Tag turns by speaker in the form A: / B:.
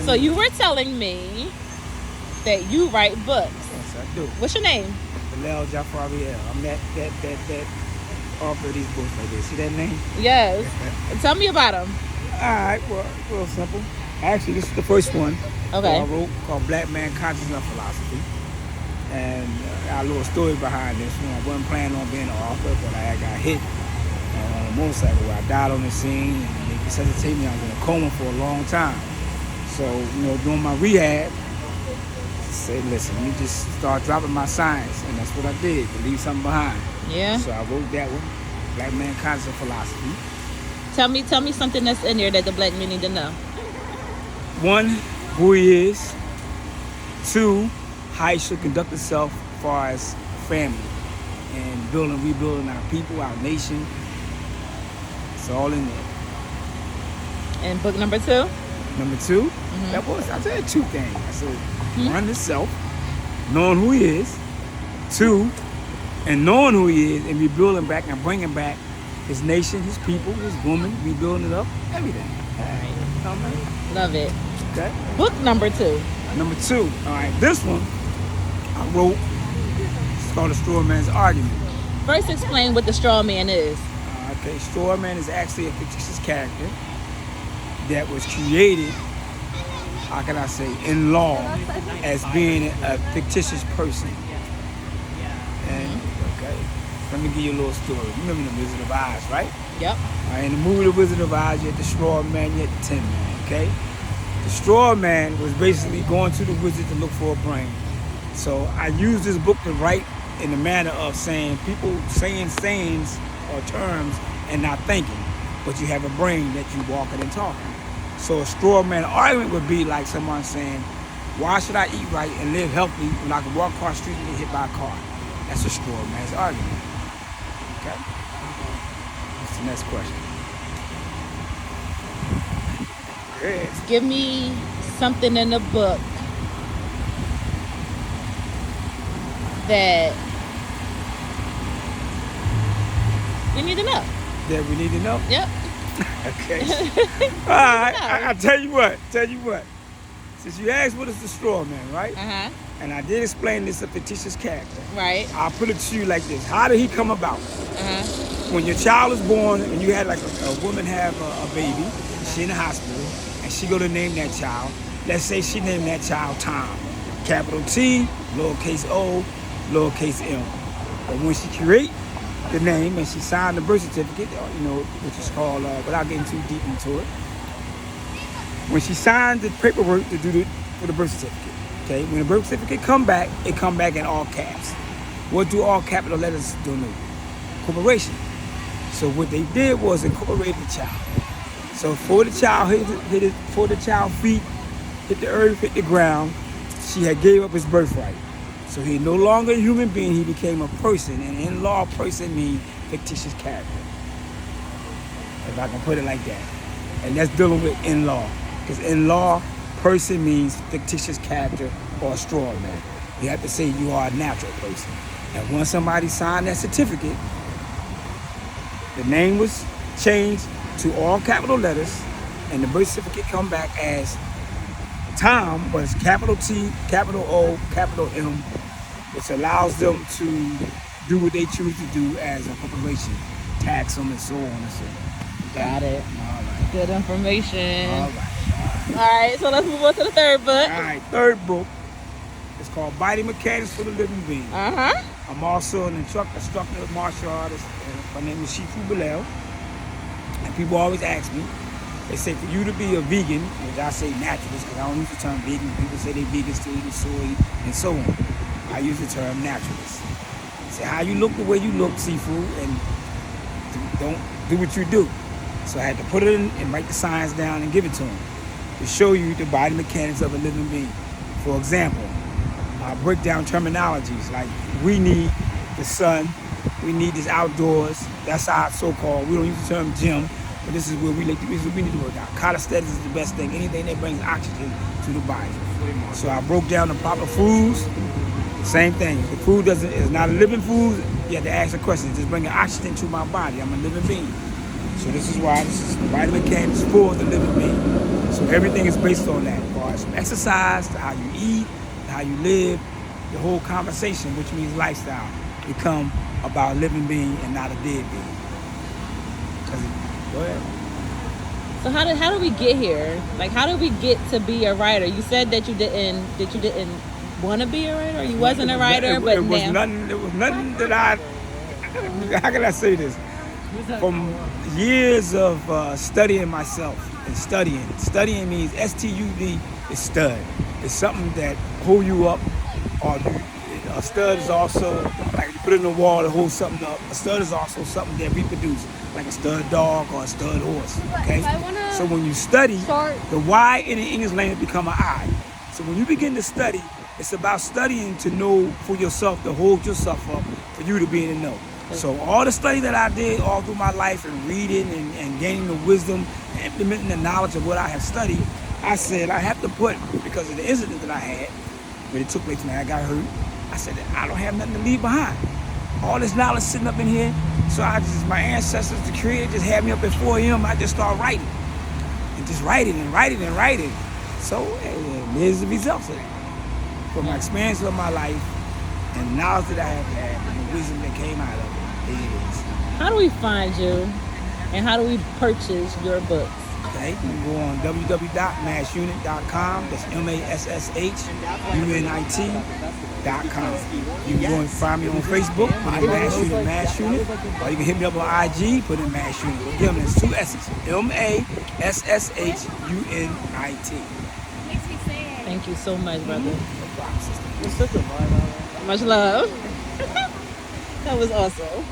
A: So you were telling me that you write books.
B: Yes, I do.
A: What's your name?
B: Billel Jafari. I'm that author of these books right there. See that name?
A: Yes. Tell me about them.
B: All right, well, real simple. Actually, this is the first one
A: Okay.
B: that I wrote called Black Man Consciousness Philosophy. And I got a little story behind this one. I wasn't planning on being an author, but I got hit on a motorcycle where I died on the scene, and they resuscitated me. I was in a coma for a long time. So, doing my rehab, I said, listen, let me just start dropping my science, and that's what I did, to leave something behind.
A: Yeah.
B: So I wrote that one, Black Man Consciousness Philosophy.
A: Tell me something that's in there that the black men need to know.
B: 1, who he is. 2, how he should conduct himself as far as family and rebuilding our people, our nation. It's all in there.
A: And book number 2?
B: Number 2, I said 2 things. I said, 1, himself, knowing who he is. 2, and knowing who he is and rebuilding back and bringing back his nation, his people, his woman, rebuilding it up, everything.
A: All right.
B: Know what I mean?
A: Love it.
B: Okay.
A: Book number 2.
B: Number 2. All right. This one I wrote. It's called The Straw Man's Argument.
A: First, explain what the straw man is.
B: Okay. Straw Man is actually a fictitious character that was created, how can I say, in law as being a fictitious person. And okay, let me give you a little story. You remember the Wizard of Oz, right?
A: Yep.
B: In the movie The Wizard of Oz, you had the straw man, you had the tin man, okay? The straw man was basically going to the wizard to look for a brain. So I used this book to write in the manner of saying people saying sayings or terms and not thinking, but you have a brain that you walking and talking. So a straw man argument would be like someone saying, why should I eat right and live healthy when I can walk across the street and get hit by a car? That's a straw man's argument. Okay? What's the next question? Good.
A: Give me something in the book that we need to know.
B: That we need to know?
A: Yep.
B: Okay. All right. I tell you what. Since you asked what is the straw man, right?
A: Uh-huh.
B: And I did explain this a fictitious character.
A: Right.
B: I'll put it to you like this. How did he come about?
A: Uh-huh.
B: When your child is born and you had like a woman have a baby, she in the hospital, and she go to name that child. Let's say she named that child Tom. Capital T, lowercase o, lowercase m. But when she create the name and she signed the birth certificate, which is called, without getting too deep into it, when she signed the paperwork for the birth certificate, okay, when the birth certificate come back, it come back in all caps. What do all capital letters denote? Corporation. So what they did was incorporate the child. So before the child before the child feet hit the earth, hit the ground, she had gave up his birthright. So he no longer a human being, he became a person, and in law, person means fictitious character. If I can put it like that. And that's dealing with in law. Because in law, person means fictitious character or a straw man. You have to say you are a natural person. And once somebody signed that certificate, the name was changed to all capital letters, and the birth certificate come back as Tom, but it's capital T, capital O, capital M, which allows them to do what they choose to do as a corporation, tax them and so on and so on.
A: Got it.
B: All right.
A: Good information.
B: All right.
A: All right, so let's move on to the third book.
B: All right, third book. It's called Body Mechanics for the Living Being.
A: Uh-huh.
B: I'm also an instructor of martial artist. My name is Shifu Billel. And people always ask me, they say for you to be a vegan, which I say naturalist because I don't use the term vegan. People say they vegans to eat soy and so on. I use the term naturalist. Say how you look the way you look, Sifu, and don't do what you do. So I had to put it in and write the science down and give it to them to show you the body mechanics of a living being. For example, I break down terminologies like we need the sun, we need this outdoors. That's our so-called, we don't use the term gym, but this is where we need to work out. Calisthenics is the best thing, anything that brings oxygen to the body. So I broke down the proper foods. Same thing. If the food is not a living food, you have to ask the question, is this bringing oxygen to my body? I'm a living being. So this is why this is body mechanics for the living being. So everything is based on that. As far as from exercise to how you eat, to how you live, the whole conversation, which means lifestyle, become about a living being and not a dead being. Go ahead.
A: So how do we get here? Like, how did we get to be a writer? You said that you didn't want to be a writer. You wasn't a writer, but now
B: It was nothing that I. How can I say this? From years of studying myself and studying. Studying means STUD is stud. It's something that hold you up, or a stud is also like you put it in the wall to hold something up. A stud is also something that reproduces, like a stud dog or a stud horse. Okay. So when you study, the Y in the English language become an I. So when you begin to study, it's about studying to know for yourself, to hold yourself up, for you to be in the know. So all the study that I did all through my life and reading and gaining the wisdom and implementing the knowledge of what I have studied, I said I have to put, because of the incident that I had, when it took place when I got hurt, I said that I don't have nothing to leave behind. All this knowledge sitting up in here, so my ancestors, the creator, just had me up at 4 a.m. I just started writing. And just writing and writing and writing. So here's the results of that. From my experience of my life and the knowledge that I have had and the wisdom that came out of it.
A: How do we find you, and how do we purchase your books?
B: Okay, you can go on www.massunit.com. That's MASSHUNIT.com. You can go and find me on Facebook, put in Mass Unit, or you can hit me up on IG, put in Mass Unit. Again, there's 2 S's, MASSHUNIT.
A: Thank you so much, brother.
B: No problem, sister.
A: Much love. That was awesome.